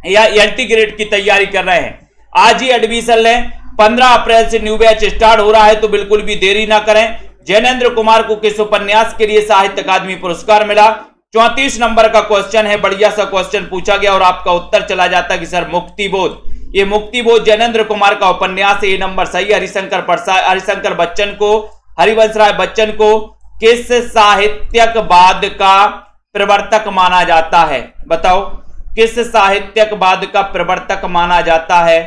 या एलटी ग्रेड की तैयारी कर रहे हैं, आज ही एडमिशन लें। 15 अप्रैल से न्यू बैच स्टार्ट हो रहा है, तो बिल्कुल भी देरी ना करें। जैनेन्द्र कुमार को किस उपन्यास के लिए साहित्य अकादमी पुरस्कार मिला? 34 नंबर का क्वेश्चन है। बढ़िया सा क्वेश्चन पूछा गया और आपका उत्तर चला जाता कि सर मुक्तिबोध। ये मुक्तिबोध जैनेन्द्र कुमार का उपन्यास है। ये नंबर सही। हरिशंकर बच्चन को, हरिवंशराय बच्चन को किस साहित्यकवाद का प्रवर्तक माना जाता है? बताओ किस साहित्यकवाद का प्रवर्तक माना जाता है?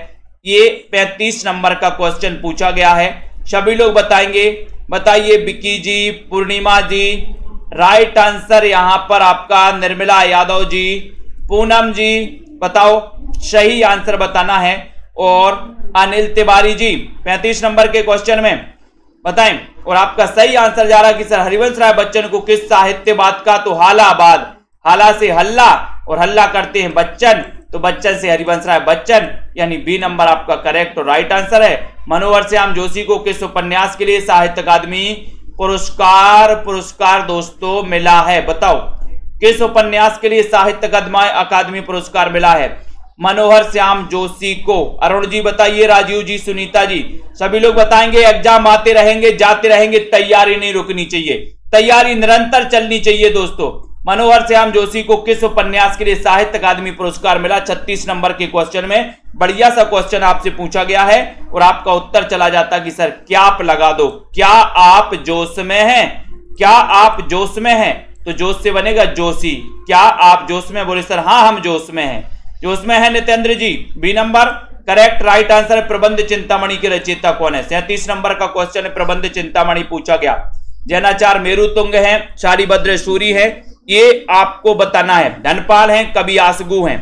ये 35 नंबर का क्वेश्चन पूछा गया है। सभी लोग बताएंगे। बताइए विकी जी, पूर्णिमा जी, राइट आंसर यहां पर आपका निर्मला यादव जी, पूनम जी बताओ, सही आंसर बताना है। और अनिल तिवारी जी 35 नंबर के क्वेश्चन में बताएं। और आपका सही आंसर जा रहा है कि सर हरिवंश राय बच्चन को किस साहित्यवाद का? तो हालाबाद, हाला से हल्ला और हल्ला करते हैं बच्चन, तो बच्चन से हरिवंश राय बच्चन, यानी बी नंबर आपका करेक्ट और राइट आंसर है। मनोहर श्याम जोशी को किस उपन्यास के लिए साहित्य अकादमी पुरस्कार दोस्तों मिला है? बताओ किस उपन्यास के लिए साहित्य अकादमी पुरस्कार मिला है? मनोहर श्याम जोशी को। अरुण जी बताइए, राजीव जी, सुनीता जी, सभी लोग बताएंगे। एग्जाम आते रहेंगे, जाते रहेंगे, तैयारी नहीं रुकनी चाहिए, तैयारी निरंतर चलनी चाहिए दोस्तों। मनोहर श्याम जोशी को किस उपन्यास के लिए साहित्य अकादमी पुरस्कार मिला? 36 नंबर के क्वेश्चन में बढ़िया सा क्वेश्चन आपसे पूछा गया है और आपका उत्तर चला जाता कि सर क्या लगा दो, क्या आप जोश में हैं? क्या आप जोश में हैं? तो जोश से बनेगा जोशी। क्या आप जोश में? बोले सर हाँ हम जोश में हैं। जोश में है Nitendra ji, B number correct right answer है। प्रबंध चिंतामणि के रचयिता कौन है? 37 नंबर का क्वेश्चन है, प्रबंध चिंतामणि पूछा गया। जैनाचार्य मेरुतुंग है, शालिभद्र सूरी है, ये आपको बताना है। धनपाल है, कवि आसगु है।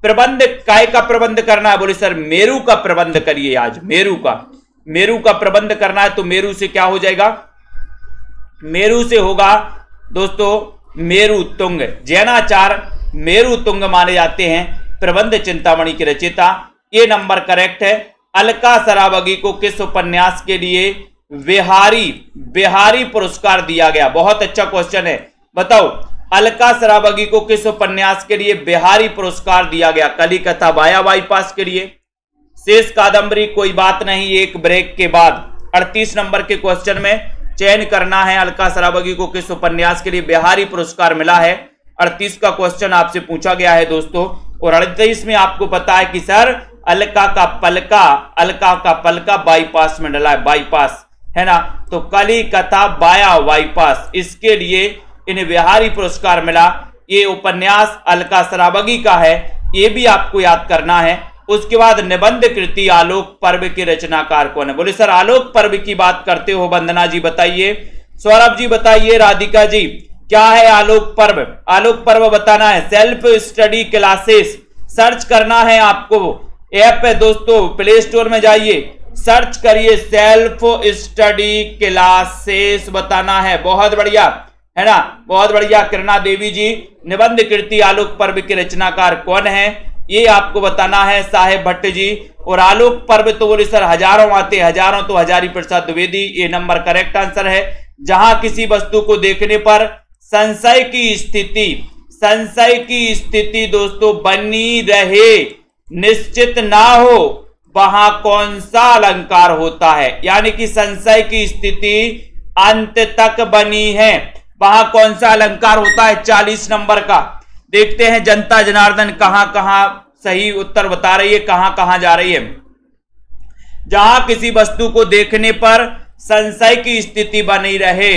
प्रबंध काय का प्रबंध करना है? बोले सर मेरू का प्रबंध करिए आज, मेरू का प्रबंध करना है। तो मेरू से क्या हो जाएगा? मेरू से होगा दोस्तों मेरुतुंग। जैनाचार्य मेरुतुंग माने जाते हैं प्रबंध चिंतामणि के रचयिता। ये नंबर करेक्ट है। अलका सरावगी को किस उपन्यास के लिए बिहारी पुरस्कार दिया गया? बहुत अच्छा क्वेश्चन है, बताओ अलका सरावगी को किस उपन्यास के लिए बिहारी पुरस्कार दिया गया? कली कथा बाया बाईपास के लिए, शेष कादंबरी कोई बात नहीं, एक ब्रेक के बाद 38 नंबर के क्वेश्चन में चयन करना है अलका सरावगी को किस उपन्यास के लिए बिहारी पुरस्कार मिला है। 38 का क्वेश्चन आपसे पूछा गया है दोस्तों। और 38 में आपको पता है कि सर अलका का पलका बाईपास में डला है, बाईपास है ना। तो कली कथा बाया बाईपास, इसके लिए इन्हें बिहारी पुरस्कार मिला। ये उपन्यास अलका सरावगी का है, ये भी आपको याद करना है। उसके बाद निबंध कृति आलोक पर्व के रचनाकार कौन है? बोले सर आलोक पर्व की बात करते हो, वंदना जी बताइए, सौरभ जी बताइए, राधिका जी क्या है आलोक पर्व? आलोक पर्व बताना है। सेल्फ स्टडी क्लासेस सर्च करना है आपको, ऐप है दोस्तों, प्ले स्टोर में जाइए, सर्च करिए सेल्फ स्टडी क्लासेस बताना है। बहुत बढ़िया है ना, बहुत बढ़िया। किरणा देवी जी, निबंध कृति आलोक पर्व के रचनाकार कौन है ये आपको बताना है। साहेब भट्ट जी, और आलोक पर्व तो बोले सर हजारों आते, हजारों तो हजारी प्रसाद द्विवेदी, ये नंबर करेक्ट आंसर है। जहां किसी वस्तु को देखने पर संशय की स्थिति दोस्तों बनी रहे, निश्चित ना हो, वहां कौन सा अलंकार होता है? यानी कि संशय की स्थिति अंत तक बनी है, वहां कौन सा अलंकार होता है? 40 नंबर का। देखते हैं जनता जनार्दन कहां कहां सही उत्तर बता रही है, कहां कहां जा रही है। जहां किसी वस्तु को देखने पर संशय की स्थिति बनी रहे,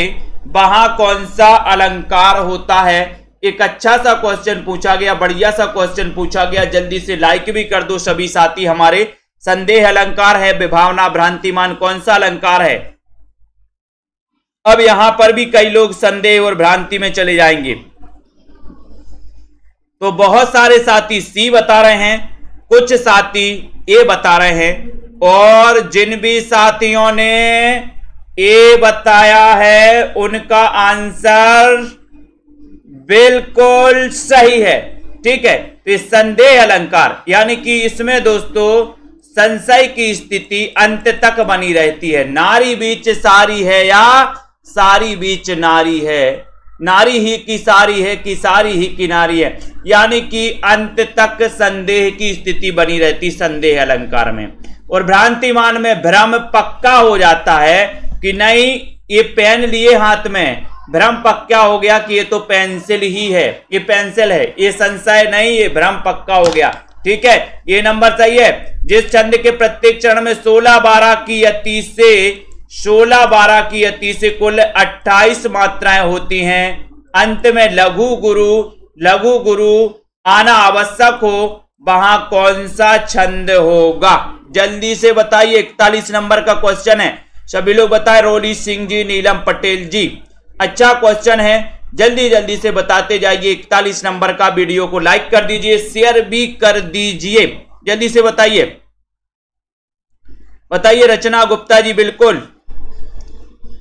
वहां कौन सा अलंकार होता है? एक अच्छा सा क्वेश्चन पूछा गया, बढ़िया सा क्वेश्चन पूछा गया। जल्दी से लाइक भी कर दो सभी साथी हमारे। संदेह अलंकार है, विभावना, भ्रांतिमान, कौन सा अलंकार है? अब यहां पर भी कई लोग संदेह और भ्रांति में चले जाएंगे। तो बहुत सारे साथी सी बता रहे हैं, कुछ साथी ए बता रहे हैं, और जिन भी साथियों ने ए बताया है उनका आंसर बिल्कुल सही है। ठीक है, तो इस संदेह अलंकार यानी कि इसमें दोस्तों संशय की स्थिति अंत तक बनी रहती है। नारी बीच सारी है या सारी बीच नारी है, नारी ही की सारी है कि सारी ही की नारी है, यानी कि अंत तक संदेह की स्थिति बनी रहती संदेह अलंकार में। और भ्रांतिमान में भ्रम पक्का हो जाता है कि नहीं ये पेन लिए हाथ में, भ्रम पक्का हो गया कि ये तो पेंसिल ही है, ये पेंसिल है, ये संशय नहीं, ये भ्रम पक्का हो गया। ठीक है, ये नंबर सही है। जिस छंद के प्रत्येक चरण में 16-12 की या 30 से कुल 28 मात्राएं होती हैं, अंत में लघु गुरु आना आवश्यक हो, वहां कौन सा छंद होगा? जल्दी से बताइए। 41 नंबर का क्वेश्चन है, सभी लोग बताएं। रोली सिंह जी, नीलम पटेल जी, अच्छा क्वेश्चन है, जल्दी जल्दी से बताते जाइए। 41 नंबर का वीडियो को लाइक कर दीजिए, शेयर भी कर दीजिए, जल्दी से बताइए। बताइए रचना गुप्ता जी, बिल्कुल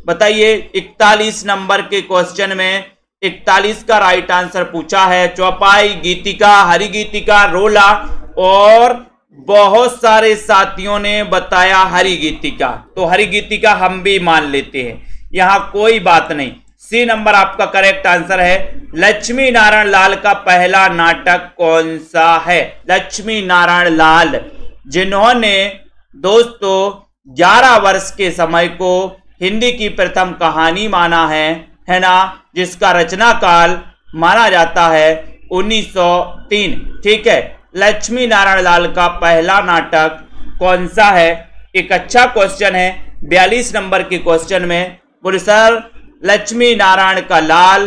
बताइए। 41 नंबर के क्वेश्चन में 41 का राइट आंसर पूछा है। चौपाई, गीतिका, हरि गीतिका, रोला, और बहुत सारे साथियों ने बताया हरि गीतिका। तो हरि गीतिका हम भी मान लेते हैं, यहां कोई बात नहीं। सी नंबर आपका करेक्ट आंसर है। लक्ष्मी नारायण लाल का पहला नाटक कौन सा है? लक्ष्मी नारायण लाल जिन्होंने दोस्तों 11 वर्ष के समय को हिंदी की प्रथम कहानी माना है ना, जिसका रचना काल माना जाता है 1903। ठीक है, लक्ष्मी नारायण लाल का पहला नाटक कौन सा है? एक अच्छा क्वेश्चन है 42 नंबर के क्वेश्चन में। बोले सर लक्ष्मी नारायण का लाल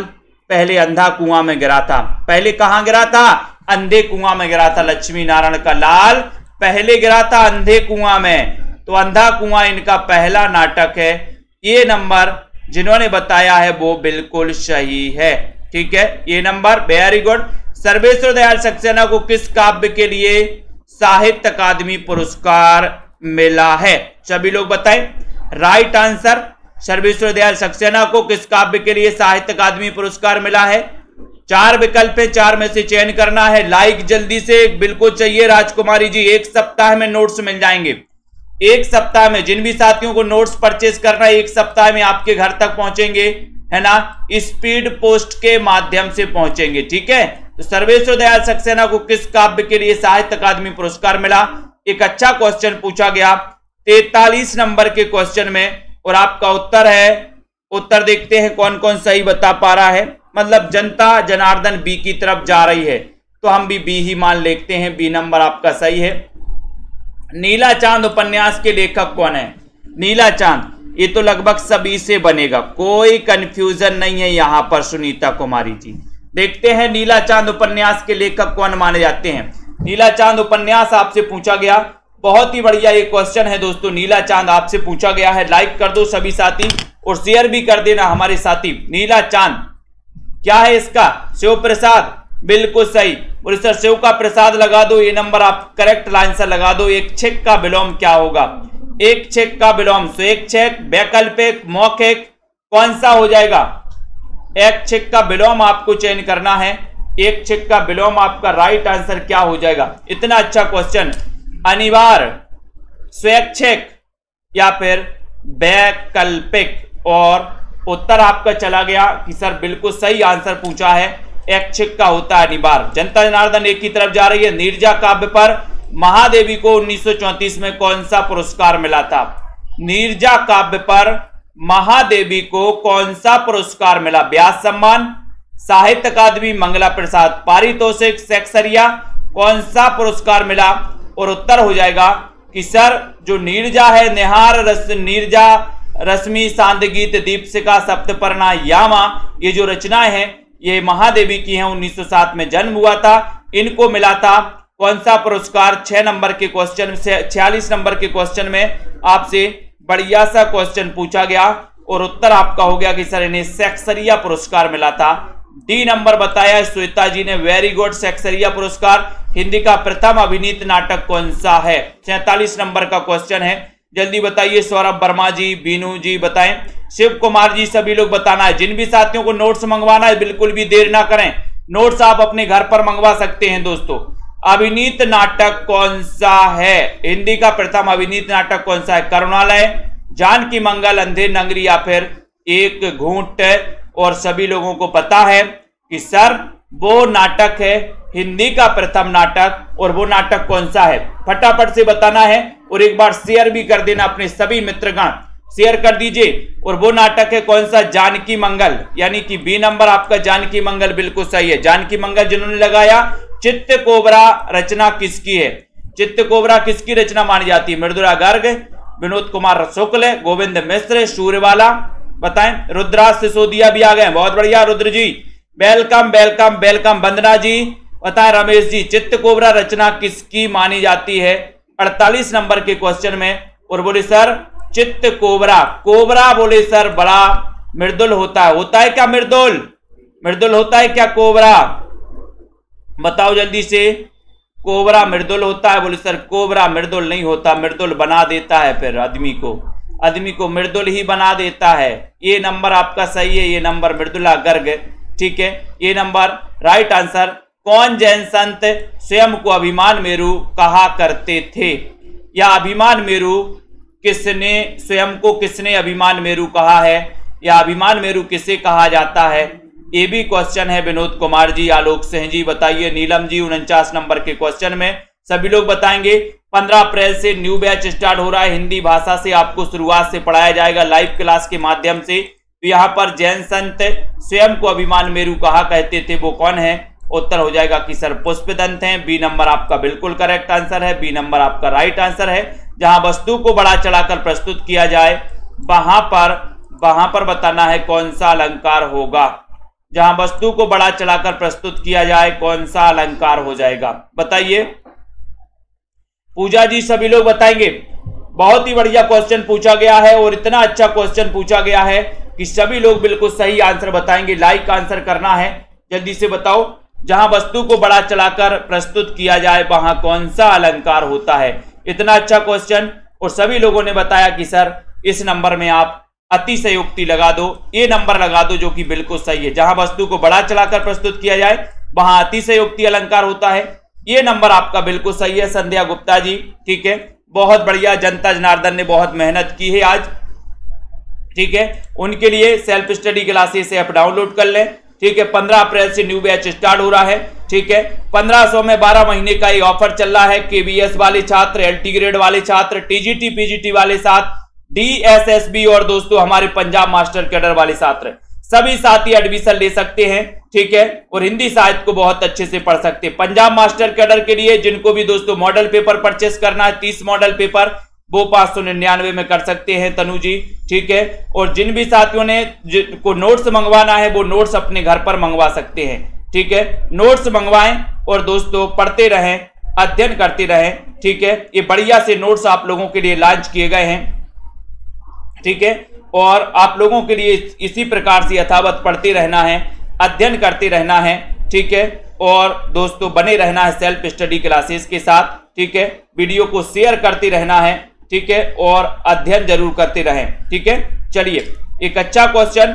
पहले अंधा कुआं में गिरा था। पहले कहां गिरा था? अंधे कुआं में गिरा था। लक्ष्मी नारायण का लाल पहले गिरा था अंधे कुआं में, तो अंधा कुआं इनका पहला नाटक है। ये नंबर जिन्होंने बताया है वो बिल्कुल सही है। ठीक है, ये number very good. Sarveshwar Dayal Saxena को किस काव्य के लिए साहित्य अकादमी पुरस्कार मिला है? सभी लोग बताएं। राइट आंसर, सर्वेश्वर दयाल सक्सेना को किस काव्य के लिए साहित्य अकादमी पुरस्कार मिला है? 4 विकल्प है, 4 में से चयन करना है। लाइक जल्दी से बिल्कुल चाहिए राजकुमारी जी। 1 सप्ताह में नोट्स मिल जाएंगे। 1 सप्ताह में जिन भी साथियों को नोट्स परचेज करना है 1 सप्ताह में आपके घर तक पहुंचेंगे, है ना, स्पीड पोस्ट के माध्यम से पहुंचेंगे। ठीक है, तो सर्वेश्वर दयाल सक्सेना को किस काव्य के लिए साहित्य अकादमी पुरस्कार मिला? एक अच्छा क्वेश्चन पूछा गया 43 नंबर के क्वेश्चन में, और आपका उत्तर है, उत्तर देखते हैं कौन कौन सही बता पा रहा है। मतलब जनता जनार्दन बी की तरफ जा रही है, तो हम भी बी ही मान लेते हैं। बी नंबर आपका सही है। नीला चांद उपन्यास के लेखक कौन है? नीला चांद, ये तो लगभग सभी से बनेगा, कोई कंफ्यूजन नहीं है यहां पर सुनीता कुमारी जी। देखते हैं नीला चांद उपन्यास के लेखक कौन माने जाते हैं। नीला चांद उपन्यास आपसे पूछा गया, बहुत ही बढ़िया ये क्वेश्चन है दोस्तों। नीला चांद आपसे पूछा गया है, लाइक कर दो सभी साथी और शेयर भी कर देना हमारे साथी। नीला चांद क्या है इसका? शिव प्रसाद, बिल्कुल सही। और सर शिव का प्रसाद लगा दो, ये नंबर आप करेक्ट आंसर लगा दो। एक छेक का विलोम क्या होगा? एक छेक का विलोम स्वेक छेक, वैकल्पिक, मौखिक, कौन सा हो जाएगा? एक छेक का विलोम आपको चयन करना है। एक छेक का विलोम आपका राइट आंसर क्या हो जाएगा? इतना अच्छा क्वेश्चन, अनिवार्य, स्वैच्छिक या फिर वैकल्पिक। और उत्तर आपका चला गया कि सर बिल्कुल सही आंसर पूछा है, ऐच्छिक का होता है अनिवार्य। जनता जनार्दन एक की तरफ जा रही है। नीरजा काव्य पर महादेवी को 1934 में कौन सा पुरस्कार मिला था? नीरजा काव्य पर महादेवी को कौन सा पुरस्कार मिला? व्यास सम्मान, साहित्य अकादमी, मंगला प्रसाद पारितोषिक, सेक्सरिया, कौन सा पुरस्कार मिला? और उत्तर हो जाएगा कि सर जो नीरजा है, निहार रस, नीरजा, रश्मि, सांदगीत, दीपशिखा, सप्तपर्णा, यामा, ये जो रचनाएं हैं ये महादेवी की हैं। 1907 में जन्म हुआ था, इनको मिला था कौन सा पुरस्कार? 6 नंबर के क्वेश्चन से 46 नंबर के क्वेश्चन में आपसे बढ़िया सा क्वेश्चन पूछा गया और उत्तर आपका हो गया कि सर इन्हें सेक्सरिया पुरस्कार मिला था। डी नंबर बताया श्वेता जी ने, वेरी गुड। सेक्सरिया पुरस्कार। हिंदी का प्रथम अभिनीत नाटक कौन सा है? 47 नंबर का क्वेश्चन है, जल्दी बताइए। सौरभ वर्मा जी, बीनू जी बताएं, शिव कुमार जी, सभी लोग बताना है। जिन भी साथियों को नोट्स मंगवाना है बिल्कुल भी देर ना करें, नोट्स आप अपने घर पर मंगवा सकते हैं दोस्तों। अभिनीत नाटक कौन सा है? हिंदी का प्रथम अभिनीत नाटक कौन सा है? करुणालय, जानकी मंगल, अंधेर नगरी या फिर एक घूंट। और सभी लोगों को पता है कि सर वो नाटक है हिंदी का प्रथम नाटक, और वो नाटक कौन सा है? फटाफट से बताना है और एक बार शेयर भी कर देना, अपने सभी मित्रगण शेयर कर दीजिए। और वो नाटक है कौन सा? जानकी मंगल, यानी कि बी नंबर आपका जानकी मंगल बिल्कुल सही है। जानकी मंगल जिन्होंने लगाया। चित्त कोबरा रचना किसकी है? चित्त कोबरा किसकी रचना मानी जाती है? मृदुला गर्ग, विनोद कुमार शुक्ल, गोविंद मिश्र, सूर्यवाला, बताएं। रुद्राज सिसोदिया भी आ गए, बहुत बढ़िया रुद्र जी, वेलकम वेलकम वेलकम। वंदना जी बताएं, रमेश जी, चित्त कोबरा रचना किसकी मानी जाती है? 48 नंबर के क्वेश्चन में। और बोले सर चित्त कोबरा, कोबरा बोले सर बड़ा मृदुल होता है। होता है क्या मृदुल? मृदुल होता है क्या कोबरा? बताओ जल्दी से। कोबरा मृदुल होता है? बोले सर कोबरा मृदुल नहीं होता, मृदुल बना देता है, फिर आदमी को मृदुल ही बना देता है। ये नंबर आपका सही है, ये नंबर मृदुला गर्ग। ठीक है, ये नंबर राइट आंसर। कौन जैन संत स्वयं को अभिमान मेरु कहा करते थे? या अभिमान मेरु किसने, स्वयं को किसने अभिमान मेरु कहा है? या अभिमान मेरू किसे कहा जाता है? ये भी क्वेश्चन है विनोद कुमार जी, आलोक सिंह जी बताइए। नीलम जी 49 नंबर के क्वेश्चन में सभी लोग बताएंगे। 15 अप्रैल से न्यू बैच स्टार्ट हो रहा है, हिंदी भाषा से आपको शुरुआत से पढ़ाया जाएगा लाइव क्लास के माध्यम से। तो यहाँ पर जैन संत स्वयं को अभिमान मेरू कहा करते थे, वो कौन है? उत्तर हो जाएगा कि सर पुष्पदंत हैं। बी नंबर आपका बिल्कुल करेक्ट आंसर है, बी नंबर आपका राइट आंसर है। जहां वस्तु को बढ़ा चढ़ाकर प्रस्तुत किया जाए वहां पर बताना है कौन सा अलंकार होगा। जहां वस्तु को बढ़ा चढ़ाकर प्रस्तुत किया जाए कौन सा अलंकार हो जाएगा, बताइए। पूजा जी सभी लोग बताएंगे। बहुत ही बढ़िया क्वेश्चन पूछा गया है और इतना अच्छा क्वेश्चन पूछा गया है कि सभी लोग बिल्कुल सही आंसर बताएंगे। लाइक आंसर करना है, जल्दी से बताओ। जहां वस्तु को बढ़ा चढ़ाकर प्रस्तुत किया जाए वहां कौन सा अलंकार होता है? इतना अच्छा क्वेश्चन और सभी लोगों ने बताया कि सर इस नंबर में आप अतिशयोक्ति लगा दो, ये नंबर लगा दो जो कि बिल्कुल सही है। जहां वस्तु को बढ़ा चढ़ाकर प्रस्तुत किया जाए वहां अतिशयोक्ति अलंकार होता है, ये नंबर आपका बिल्कुल सही है। संध्या गुप्ता जी, ठीक है, बहुत बढ़िया। जनता जनार्दन ने बहुत मेहनत की है आज, ठीक है। उनके लिए सेल्फ स्टडी क्लासेस से आप डाउनलोड कर लें, ठीक है। 15 अप्रैल से न्यू बैच स्टार्ट हो रहा है, ठीक है। 1500 में 12 महीने का ये ऑफर चल रहा है। केबीएस वाले छात्र, एलटी ग्रेड वाले छात्र, टीजीटी पीजीटी वाले साथ, डीएसएसबी और दोस्तों हमारे पंजाब मास्टर कैडर वाले छात्र, सभी साथी एडमिशन ले सकते हैं, ठीक है। और हिंदी साहित्य को बहुत अच्छे से पढ़ सकते हैं। पंजाब मास्टर कैडर के लिए जिनको भी दोस्तों मॉडल पेपर परचेस करना है, 30 मॉडल पेपर, वो 599 में कर सकते हैं तनु जी, ठीक है। और जिन भी साथियों ने को नोट्स मंगवाना है वो नोट्स अपने घर पर मंगवा सकते हैं, ठीक है। नोट्स मंगवाएं और दोस्तों पढ़ते रहें, अध्ययन करते रहें, ठीक है। ये बढ़िया से नोट्स आप लोगों के लिए लॉन्च किए गए हैं, ठीक है। और आप लोगों के लिए इसी प्रकार से यथावत पढ़ते रहना है, अध्ययन करते रहना है, ठीक है। और दोस्तों बने रहना है सेल्फ स्टडी क्लासेस के साथ, ठीक है। वीडियो को शेयर करते रहना है, ठीक है। और अध्ययन जरूर करते रहें, ठीक है। चलिए, एक अच्छा क्वेश्चन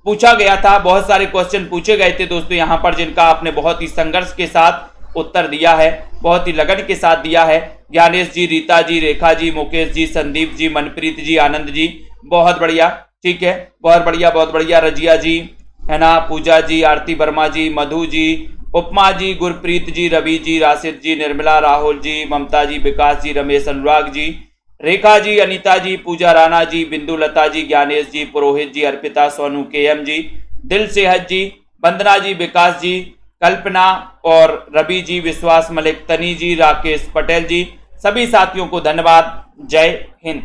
पूछा गया था, बहुत सारे क्वेश्चन पूछे गए थे दोस्तों यहाँ पर, जिनका आपने बहुत ही संघर्ष के साथ उत्तर दिया है, बहुत ही लगन के साथ दिया है। ज्ञानेश जी, रीता जी, रेखा जी, मुकेश जी, संदीप जी, मनप्रीत जी, आनंद जी, बहुत बढ़िया, ठीक है, बहुत बढ़िया, बहुत बढ़िया। रजिया जी, है ना, पूजा जी, आरती वर्मा जी, मधु जी, उपमा जी, गुरप्रीत जी, रवि जी, राशिद जी, निर्मला, राहुल जी, ममता जी, विकास जी, रमेश, अनुराग जी, रेखा जी, अनीता जी, पूजा राणा जी, बिंदु लता जी, ज्ञानेश जी, पुरोहित जी, अर्पिता, सोनू, केएम जी, दिल सेहत जी, वंदना जी, विकास जी, कल्पना और रवि जी, विश्वास मलिक, तनी जी, राकेश पटेल जी, सभी साथियों को धन्यवाद। जय हिंद।